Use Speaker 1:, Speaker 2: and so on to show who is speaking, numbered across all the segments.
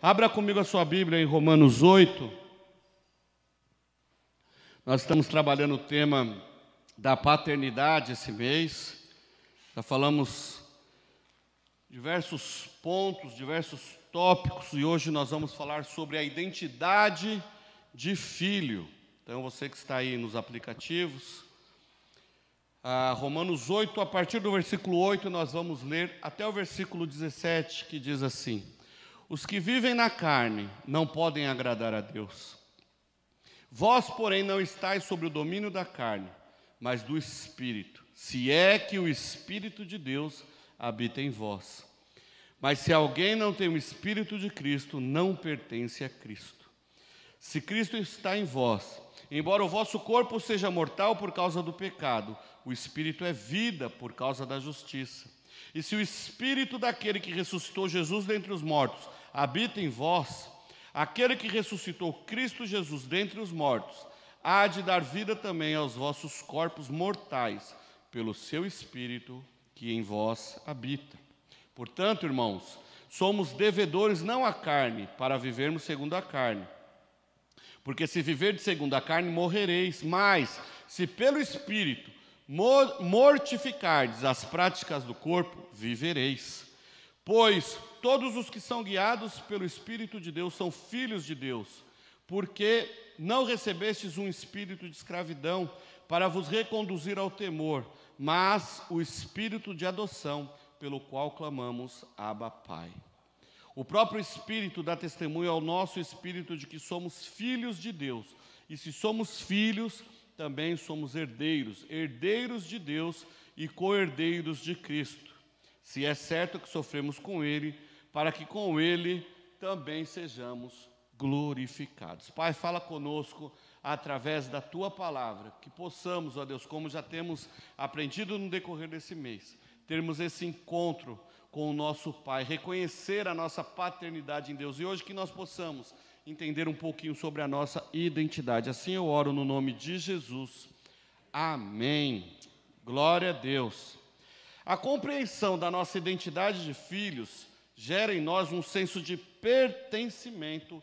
Speaker 1: Abra comigo a sua Bíblia em Romanos 8. Nós estamos trabalhando o tema da paternidade esse mês. Já falamos diversos pontos, diversos tópicos, e hoje nós vamos falar sobre a identidade de filho. Então, você que está aí nos aplicativos, Romanos 8, a partir do versículo 8, nós vamos ler até o versículo 17, que diz assim: os que vivem na carne não podem agradar a Deus. Vós, porém, não estáis sob o domínio da carne, mas do Espírito, se é que o Espírito de Deus habita em vós. Mas se alguém não tem o Espírito de Cristo, não pertence a Cristo. Se Cristo está em vós, embora o vosso corpo seja mortal por causa do pecado, o Espírito é vida por causa da justiça. E se o Espírito daquele que ressuscitou Jesus dentre os mortos habita em vós, aquele que ressuscitou Cristo Jesus dentre os mortos há de dar vida também aos vossos corpos mortais, pelo seu Espírito que em vós habita. Portanto, irmãos, somos devedores não à carne, para vivermos segundo a carne. Porque se viverdes segundo a carne, morrereis. Mas, se pelo Espírito mortificardes as práticas do corpo, vivereis. Pois todos os que são guiados pelo Espírito de Deus são filhos de Deus. Porque não recebestes um espírito de escravidão para vos reconduzir ao temor, mas o espírito de adoção, pelo qual clamamos, Abba, Pai. O próprio Espírito dá testemunho ao nosso espírito de que somos filhos de Deus. E se somos filhos, também somos herdeiros, herdeiros de Deus e co-herdeiros de Cristo. Se é certo que sofremos com Ele, para que com Ele também sejamos glorificados. Pai, fala conosco através da Tua palavra, que possamos, ó Deus, como já temos aprendido no decorrer desse mês, termos esse encontro com o nosso Pai, reconhecer a nossa paternidade em Deus, e hoje que nós possamos entender um pouquinho sobre a nossa identidade. Assim eu oro no nome de Jesus. Amém. Glória a Deus. A compreensão da nossa identidade de filhos gera em nós um senso de pertencimento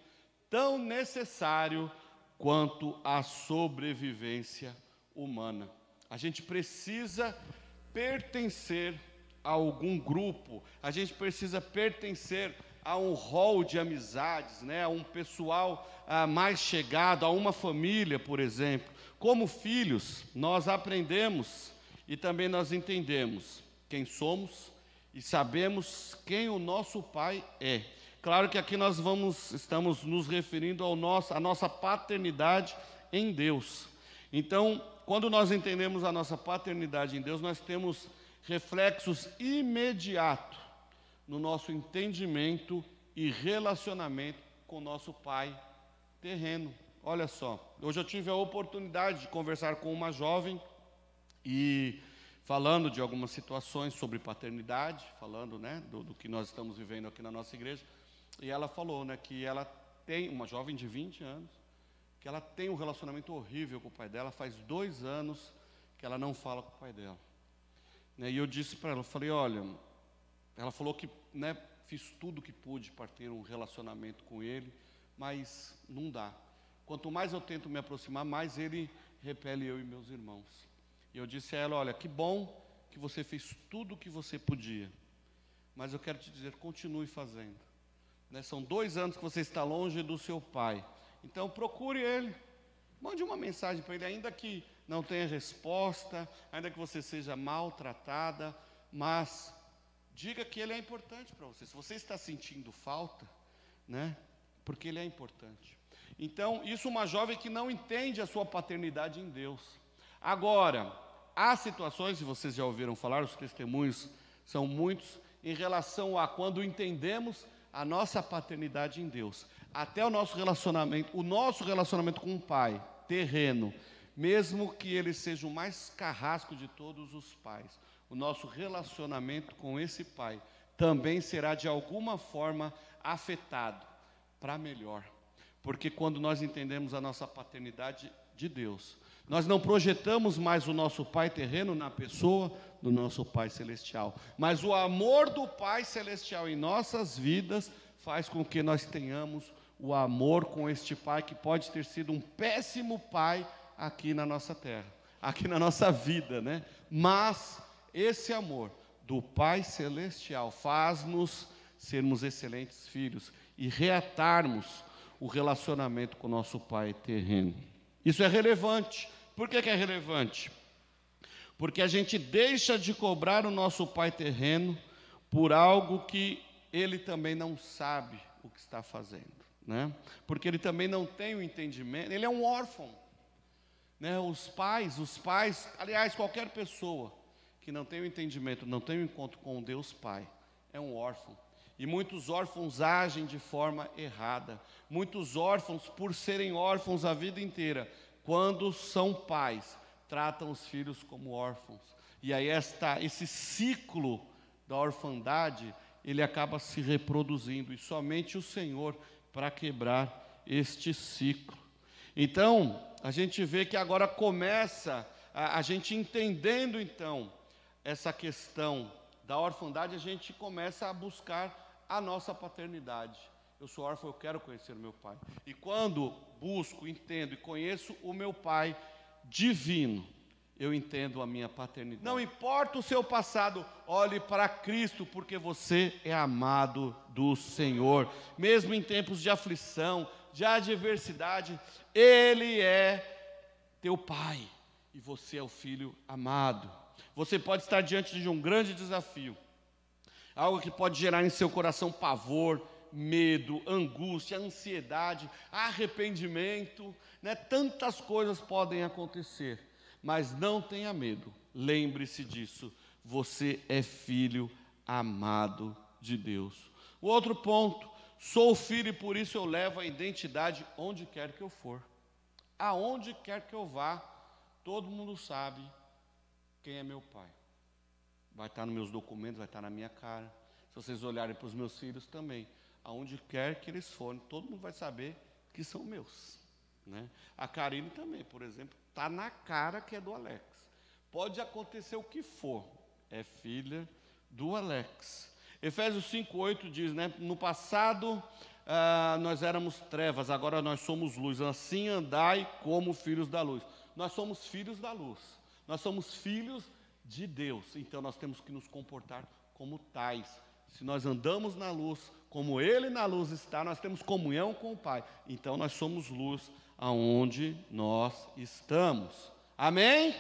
Speaker 1: tão necessário quanto a sobrevivência humana. A gente precisa pertencer a algum grupo, a gente precisa pertencer a um rol de amizades, né? A um pessoal mais chegado, a uma família, por exemplo. Como filhos, nós aprendemos e também nós entendemos quem somos e sabemos quem o nosso Pai é. Claro que aqui nós estamos nos referindo à nossa paternidade em Deus. Então, quando nós entendemos a nossa paternidade em Deus, nós temos reflexos imediatos no nosso entendimento e relacionamento com o nosso Pai terreno. Olha só, hoje eu tive a oportunidade de conversar com uma jovem e falando de algumas situações sobre paternidade, falando, né, do que nós estamos vivendo aqui na nossa igreja, e ela falou, né, que ela tem, uma jovem de 20 anos, que ela tem um relacionamento horrível com o pai dela, faz 2 anos que ela não fala com o pai dela. E eu disse para ela, eu falei, olha, ela falou que, né, fiz tudo que pude para ter um relacionamento com ele, mas não dá. Quanto mais eu tento me aproximar, mais ele repele eu e meus irmãos. E eu disse a ela, olha, que bom que você fez tudo o que você podia, mas eu quero te dizer, continue fazendo. Né, são 2 anos que você está longe do seu pai, então procure ele, mande uma mensagem para ele, ainda que não tenha resposta, ainda que você seja maltratada, mas diga que ele é importante para você. Se você está sentindo falta, né, porque ele é importante. Então, isso uma jovem que não entende a sua paternidade em Deus. Agora, há situações, e vocês já ouviram falar, os testemunhos são muitos, em relação a quando entendemos a nossa paternidade em Deus. Até o nosso relacionamento com o Pai terreno, mesmo que ele seja o mais carrasco de todos os pais, o nosso relacionamento com esse Pai também será de alguma forma afetado para melhor. Porque quando nós entendemos a nossa paternidade de Deus, nós não projetamos mais o nosso Pai terreno na pessoa do nosso Pai celestial, mas o amor do Pai celestial em nossas vidas faz com que nós tenhamos o amor com este pai, que pode ter sido um péssimo pai aqui na nossa terra, aqui na nossa vida, né? Mas esse amor do Pai Celestial faz-nos sermos excelentes filhos e reatarmos o relacionamento com o nosso Pai terreno. Isso é relevante. Por que é relevante? Porque a gente deixa de cobrar o nosso Pai terreno por algo que Ele também não sabe o que está fazendo, né? Porque Ele também não tem o entendimento, Ele é um órfão, né? Os pais, aliás, qualquer pessoa que não tem o entendimento, não tem o encontro com Deus Pai, é um órfão. E muitos órfãos agem de forma errada. Muitos órfãos, por serem órfãos a vida inteira, quando são pais, tratam os filhos como órfãos. E aí esse ciclo da orfandade, ele acaba se reproduzindo. E somente o Senhor para quebrar este ciclo. Então, a gente vê que agora começa, a gente entendendo então, essa questão da orfandade, a gente começa a buscar a nossa paternidade. Eu sou órfão, eu quero conhecer o meu pai. E quando busco, entendo e conheço o meu pai divino, eu entendo a minha paternidade. Não importa o seu passado, olhe para Cristo, porque você é amado do Senhor. Mesmo em tempos de aflição, de adversidade, Ele é teu pai e você é o filho amado. Você pode estar diante de um grande desafio, algo que pode gerar em seu coração pavor, medo, angústia, ansiedade, arrependimento, né? Tantas coisas podem acontecer, mas não tenha medo, lembre-se disso, você é filho amado de Deus. O outro ponto, sou filho e por isso eu levo a identidade onde quer que eu for, aonde quer que eu vá, todo mundo sabe quem é meu pai. Vai estar nos meus documentos, vai estar na minha cara. Se vocês olharem para os meus filhos também, aonde quer que eles forem, todo mundo vai saber que são meus, né? A Karine também, por exemplo, está na cara que é do Alex. Pode acontecer o que for, é filha do Alex. Efésios 5:8 diz, né? No passado nós éramos trevas, agora nós somos luz. Assim andai como filhos da luz. Nós somos filhos da luz. Nós somos filhos de Deus, então nós temos que nos comportar como tais. Se nós andamos na luz, como Ele na luz está, nós temos comunhão com o Pai. Então nós somos luz aonde nós estamos. Amém?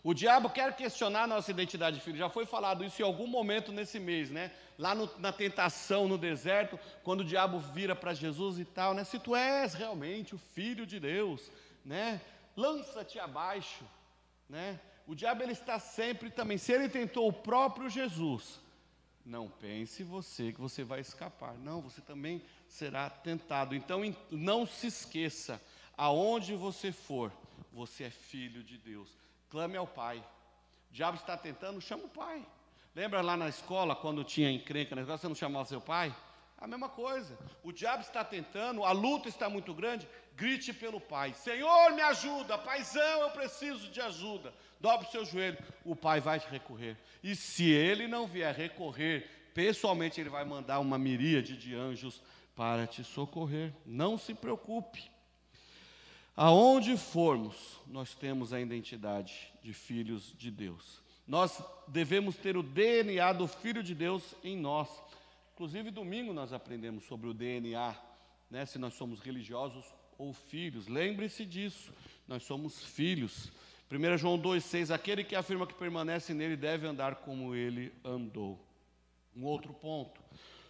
Speaker 1: O diabo quer questionar a nossa identidade de filho. Já foi falado isso em algum momento nesse mês, né? Lá na tentação, no deserto, quando o diabo vira para Jesus e tal, né? Se tu és realmente o Filho de Deus, né? Lança-te abaixo, né? O diabo, ele está sempre também, se ele tentou o próprio Jesus, não pense você que você vai escapar, não, você também será tentado. Então não se esqueça, aonde você for, você é filho de Deus, clame ao Pai. O diabo está tentando, chama o Pai. Lembra lá na escola, quando tinha encrenca na escola, você não chamava seu pai? A mesma coisa, o diabo está tentando, a luta está muito grande, grite pelo Pai. Senhor, me ajuda, Paizão, eu preciso de ajuda. Dobre o seu joelho, o Pai vai te recorrer. E se Ele não vier recorrer, pessoalmente Ele vai mandar uma miríade de anjos para te socorrer. Não se preocupe. Aonde formos, nós temos a identidade de filhos de Deus. Nós devemos ter o DNA do Filho de Deus em nós. Inclusive, domingo nós aprendemos sobre o DNA, né? Se nós somos religiosos ou filhos. Lembre-se disso, nós somos filhos. 1 João 2,6, aquele que afirma que permanece nele deve andar como ele andou. Um outro ponto,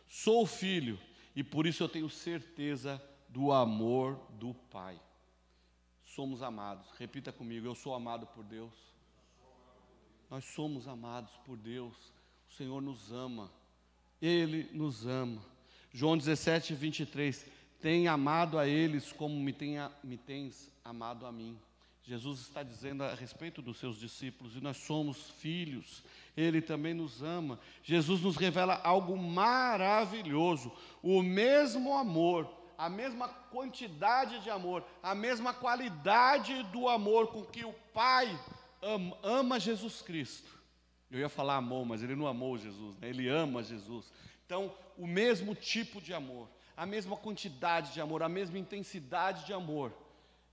Speaker 1: sou filho e por isso eu tenho certeza do amor do Pai. Somos amados, repita comigo, eu sou amado por Deus. Nós somos amados por Deus, o Senhor nos ama. Ele nos ama. João 17:23, tem amado a eles como me tens amado a mim. Jesus está dizendo a respeito dos seus discípulos, e nós somos filhos, Ele também nos ama. Jesus nos revela algo maravilhoso, o mesmo amor, a mesma quantidade de amor, a mesma qualidade do amor com que o Pai ama Jesus Cristo. Eu ia falar amou, mas Ele não amou Jesus, né? Ele ama Jesus. Então, o mesmo tipo de amor, a mesma quantidade de amor, a mesma intensidade de amor,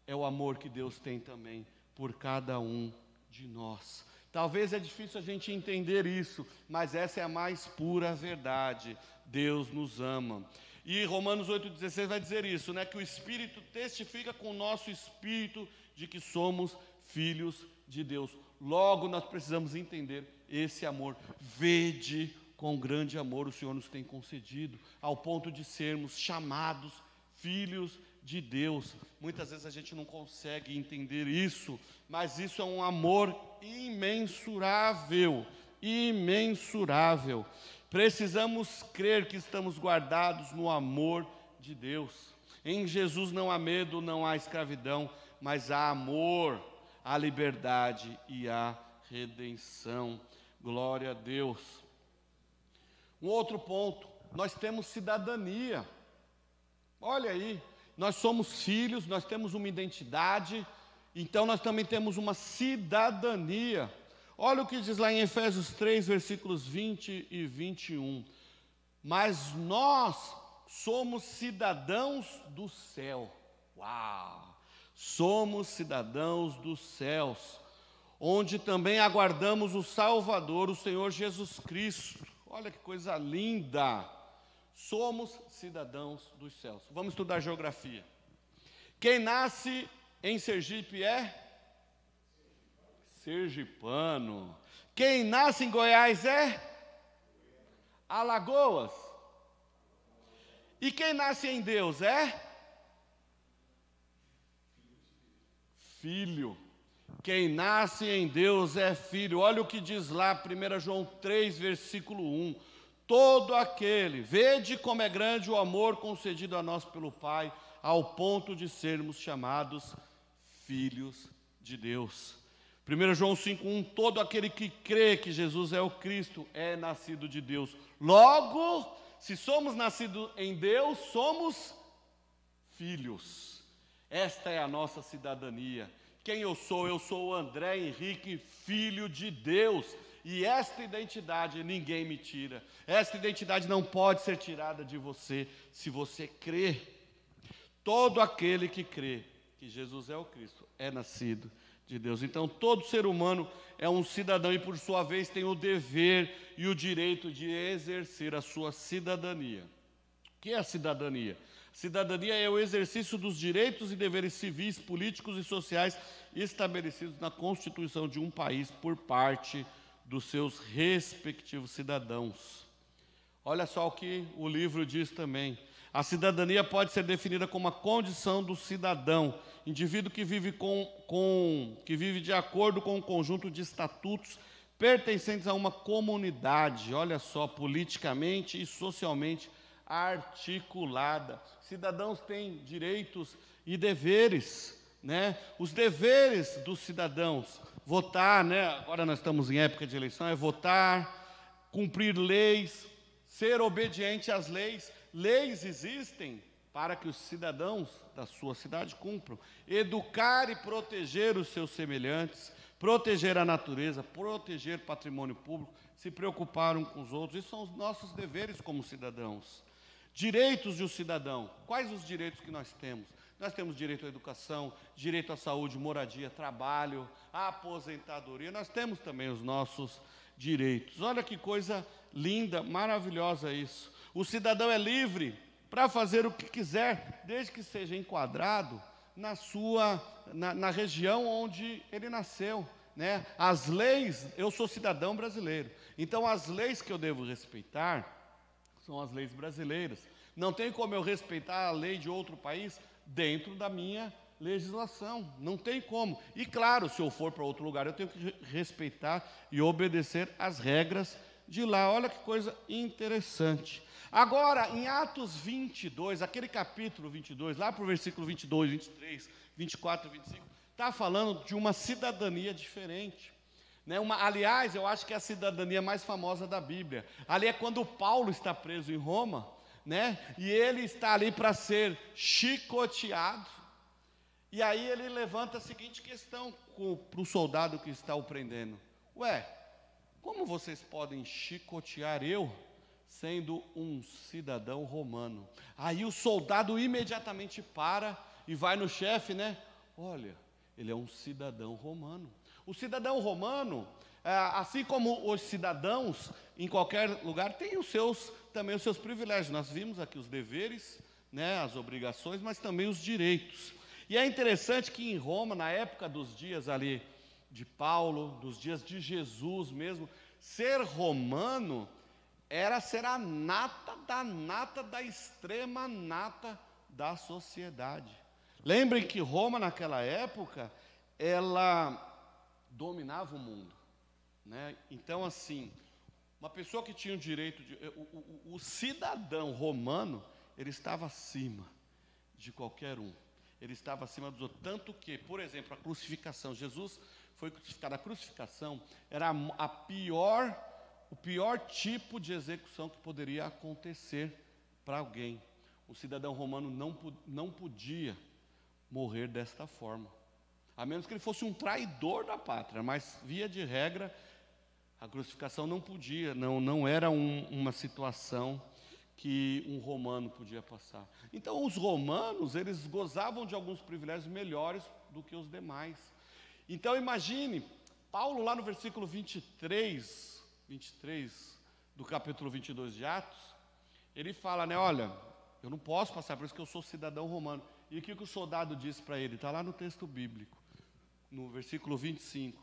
Speaker 1: é o amor que Deus tem também por cada um de nós. Talvez é difícil a gente entender isso, mas essa é a mais pura verdade. Deus nos ama. E Romanos 8,16 vai dizer isso, né? Que o Espírito testifica com o nosso espírito de que somos filhos de Deus. Logo, nós precisamos entender esse amor. Vede com grande amor o Senhor nos tem concedido, ao ponto de sermos chamados filhos de Deus. Muitas vezes a gente não consegue entender isso, mas isso é um amor imensurável, imensurável. Precisamos crer que estamos guardados no amor de Deus. Em Jesus não há medo, não há escravidão, mas há amor, há liberdade e há redenção. Glória a Deus. Um outro ponto, nós temos cidadania. Olha aí, nós somos filhos, nós temos uma identidade, então nós também temos uma cidadania. Olha o que diz lá em Efésios 3, versículos 20 e 21. Mas nós somos cidadãos do céu. Uau! Somos cidadãos dos céus, onde também aguardamos o Salvador, o Senhor Jesus Cristo. Olha que coisa linda! Somos cidadãos dos céus. Vamos estudar geografia. Quem nasce em Sergipe é sergipano. Quem nasce em Goiás é Alagoas. E quem nasce em Deus é filho. Quem nasce em Deus é filho. Olha o que diz lá, 1 João 3, versículo 1. Todo aquele, vede como é grande o amor concedido a nós pelo Pai, ao ponto de sermos chamados filhos de Deus. 1 João 5,1, todo aquele que crê que Jesus é o Cristo é nascido de Deus. Logo, se somos nascidos em Deus, somos filhos. Esta é a nossa cidadania. Quem eu sou? Eu sou o André Henrique, filho de Deus. E esta identidade ninguém me tira. Esta identidade não pode ser tirada de você, se você crê. Todo aquele que crê que Jesus é o Cristo é nascido de Deus. Então, todo ser humano é um cidadão e, por sua vez, tem o dever e o direito de exercer a sua cidadania. O que é a cidadania? Cidadania é o exercício dos direitos e deveres civis, políticos e sociais estabelecidos na Constituição de um país por parte dos seus respectivos cidadãos. Olha só o que o livro diz também. A cidadania pode ser definida como a condição do cidadão, indivíduo que vive de acordo com um conjunto de estatutos pertencentes a uma comunidade, olha só, politicamente e socialmente articulada. Cidadãos têm direitos e deveres, né? Os deveres dos cidadãos, votar, né? Agora nós estamos em época de eleição, é votar, cumprir leis, ser obediente às leis. Leis existem para que os cidadãos da sua cidade cumpram. Educar e proteger os seus semelhantes, proteger a natureza, proteger patrimônio público, se preocupar uns com os outros. Isso são os nossos deveres como cidadãos. Direitos do cidadão. Quais os direitos que nós temos? Nós temos direito à educação, direito à saúde, moradia, trabalho, aposentadoria. Nós temos também os nossos direitos. Olha que coisa linda, maravilhosa isso. O cidadão é livre para fazer o que quiser, desde que seja enquadrado na região onde ele nasceu, né? As leis, eu sou cidadão brasileiro, então as leis que eu devo respeitar são as leis brasileiras. Não tem como eu respeitar a lei de outro país dentro da minha legislação, não tem como. E claro, se eu for para outro lugar, eu tenho que respeitar e obedecer as regras de lá. Olha que coisa interessante. Agora, em Atos 22, aquele capítulo 22, lá para o versículo 22, 23, 24 e 25, está falando de uma cidadania diferente. Né? Aliás, eu acho que é a cidadania mais famosa da Bíblia. Ali é quando Paulo está preso em Roma, né? E ele está ali para ser chicoteado. E aí ele levanta a seguinte questão para o soldado que está o prendendo. Ué, como vocês podem chicotear eu, sendo um cidadão romano. Aí o soldado imediatamente para e vai no chefe, né? Olha, ele é um cidadão romano. O cidadão romano, assim como os cidadãos em qualquer lugar, tem também os seus privilégios. Nós vimos aqui os deveres, né, as obrigações, mas também os direitos. E é interessante que em Roma, na época dos dias ali de Paulo, dos dias de Jesus mesmo, ser romano era ser a nata da extrema nata da sociedade. Lembrem que Roma, naquela época, ela dominava o mundo, né? Então, assim, uma pessoa que tinha o direito o cidadão romano, ele estava acima de qualquer um. Ele estava acima dos outros. Tanto que, por exemplo, a crucificação, Jesus foi crucificado. A crucificação era o pior tipo de execução que poderia acontecer para alguém. O cidadão romano não podia morrer desta forma, a menos que ele fosse um traidor da pátria, mas via de regra a crucificação não podia, não era uma situação que um romano podia passar. Então os romanos, eles gozavam de alguns privilégios melhores do que os demais. Então imagine, Paulo lá no versículo 23 do capítulo 22 de Atos, ele fala, né, olha, eu não posso passar, por isso que eu sou cidadão romano. E o que o soldado disse para ele? Está lá no texto bíblico, no versículo 25.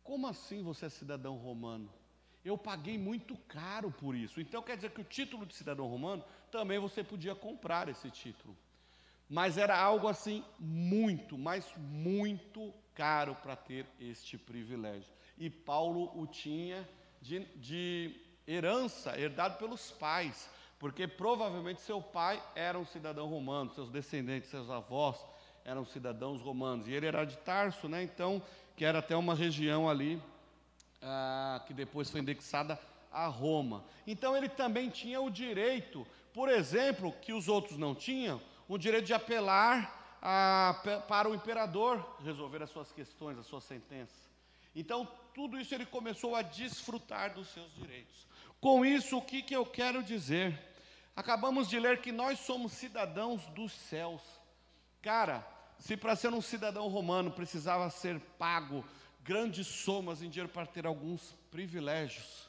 Speaker 1: Como assim você é cidadão romano? Eu paguei muito caro por isso. Então quer dizer que o título de cidadão romano, também você podia comprar esse título. Mas era algo assim muito, mas muito caro para ter este privilégio. E Paulo o tinha de herança, herdado pelos pais, porque provavelmente seu pai era um cidadão romano, seus descendentes, seus avós eram cidadãos romanos, e ele era de Tarso, né? Então, que era até uma região ali, que depois foi indexada a Roma. Então ele também tinha o direito, por exemplo, que os outros não tinham, o direito de apelar para o imperador resolver as suas questões, a sua sentença. Então, tudo isso ele começou a desfrutar dos seus direitos. Com isso, o que eu quero dizer? Acabamos de ler que nós somos cidadãos dos céus. Cara, se para ser um cidadão romano precisava ser pago grandes somas em dinheiro para ter alguns privilégios,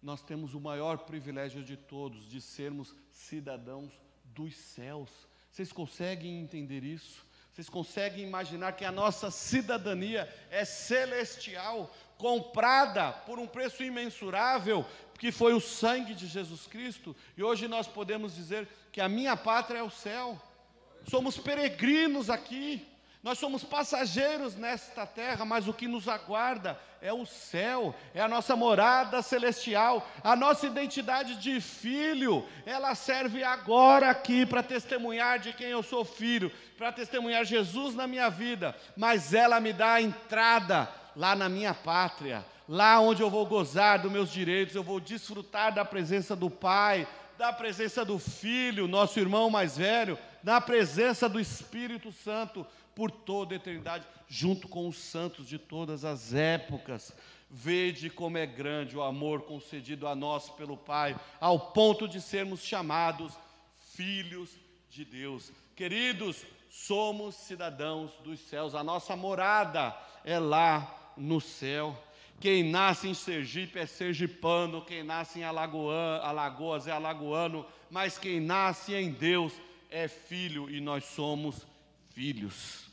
Speaker 1: nós temos o maior privilégio de todos, de sermos cidadãos dos céus. Vocês conseguem entender isso? Vocês conseguem imaginar que a nossa cidadania é celestial, comprada por um preço imensurável, que foi o sangue de Jesus Cristo? E hoje nós podemos dizer que a minha pátria é o céu. Somos peregrinos aqui, nós somos passageiros nesta terra, mas o que nos aguarda é o céu, é a nossa morada celestial. A nossa identidade de filho, ela serve agora aqui para testemunhar de quem eu sou filho, para testemunhar Jesus na minha vida, mas ela me dá a entrada lá na minha pátria, lá onde eu vou gozar dos meus direitos, eu vou desfrutar da presença do Pai, da presença do Filho, nosso irmão mais velho, da presença do Espírito Santo, por toda a eternidade, junto com os santos de todas as épocas. Vede como é grande o amor concedido a nós pelo Pai, ao ponto de sermos chamados filhos de Deus. Queridos, somos cidadãos dos céus, a nossa morada é lá no céu. Quem nasce em Sergipe é sergipano, quem nasce em Alagoas é alagoano, mas quem nasce em Deus é filho, e nós somos filhos.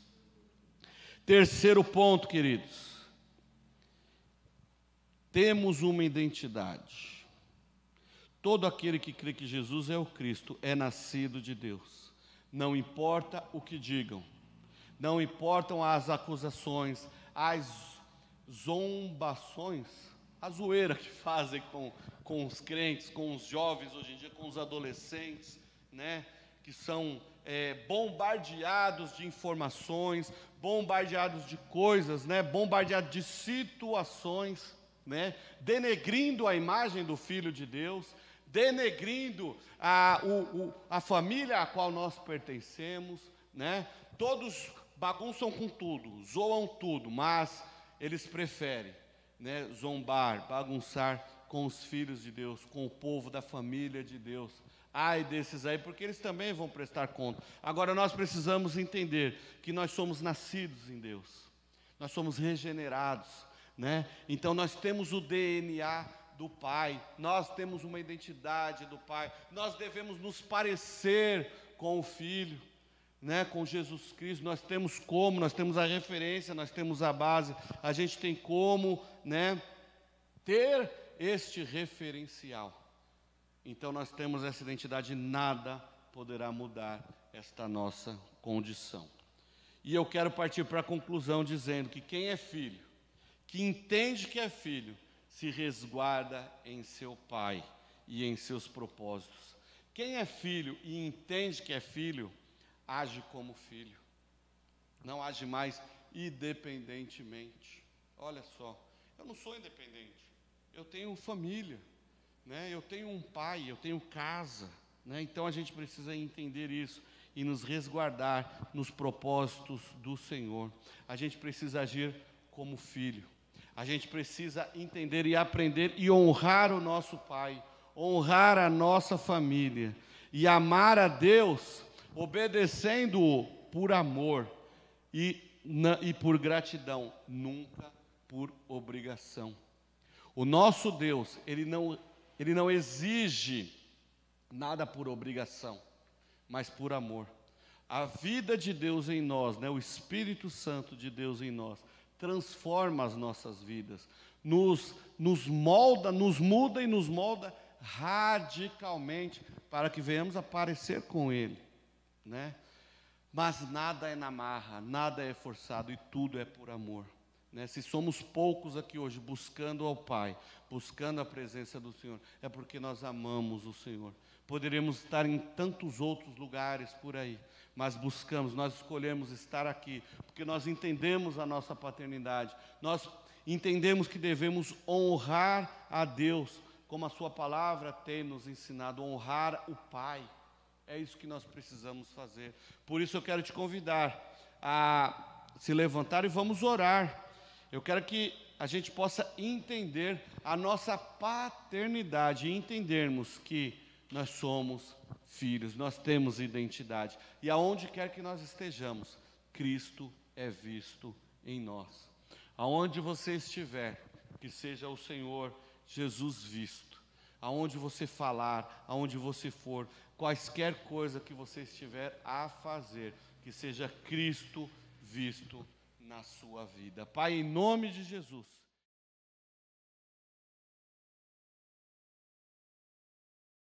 Speaker 1: Terceiro ponto, queridos, temos uma identidade. Todo aquele que crê que Jesus é o Cristo é nascido de Deus. Não importa o que digam, não importam as acusações, as zombações, a zoeira que fazem com os crentes, com os jovens hoje em dia, com os adolescentes, né, que são bombardeados de informações, bombardeados de coisas, né, bombardeados de situações, né, denegrindo a imagem do Filho de Deus, denegrindo a família a qual nós pertencemos, né? Todos bagunçam com tudo, zoam tudo, mas eles preferem, né, zombar, bagunçar com os filhos de Deus, com o povo da família de Deus. Ai desses aí, porque eles também vão prestar conta. Agora nós precisamos entender que nós somos nascidos em Deus. Nós somos regenerados, né? Então nós temos o DNA do Pai, nós temos uma identidade do Pai, nós devemos nos parecer com o Filho, né? Com Jesus Cristo. Nós temos como, nós temos a referência, nós temos a base, a gente tem como, né, ter este referencial. Então nós temos essa identidade, nada poderá mudar esta nossa condição. E eu quero partir para a conclusão dizendo que quem é filho, que entende que é filho, se resguarda em seu Pai e em seus propósitos. Quem é filho e entende que é filho, age como filho. Não age mais independentemente. Olha só, eu não sou independente. Eu tenho família, né? Eu tenho um pai, eu tenho casa, né? Então a gente precisa entender isso e nos resguardar nos propósitos do Senhor. A gente precisa agir como filho. A gente precisa entender e aprender e honrar o nosso pai, honrar a nossa família e amar a Deus, obedecendo-o por amor e por gratidão, nunca por obrigação. O nosso Deus, Ele não exige nada por obrigação, mas por amor. A vida de Deus em nós, né, o Espírito Santo de Deus em nós, transforma as nossas vidas, nos molda, nos muda e nos molda radicalmente para que venhamos a parecer com Ele, né? Mas nada é na marra, nada é forçado e tudo é por amor, né? Se somos poucos aqui hoje buscando ao Pai, buscando a presença do Senhor, é porque nós amamos o Senhor. Poderíamos estar em tantos outros lugares por aí, mas buscamos, nós escolhemos estar aqui, porque nós entendemos a nossa paternidade, nós entendemos que devemos honrar a Deus, como a sua palavra tem nos ensinado, honrar o Pai. É isso que nós precisamos fazer. Por isso eu quero te convidar a se levantar e vamos orar. Eu quero que a gente possa entender a nossa paternidade e entendermos que nós somos filhos, nós temos identidade. E aonde quer que nós estejamos, Cristo é visto em nós. Aonde você estiver, que seja o Senhor Jesus visto. Aonde você falar, aonde você for, quaisquer coisa que você estiver a fazer, que seja Cristo visto na sua vida. Pai, em nome de Jesus.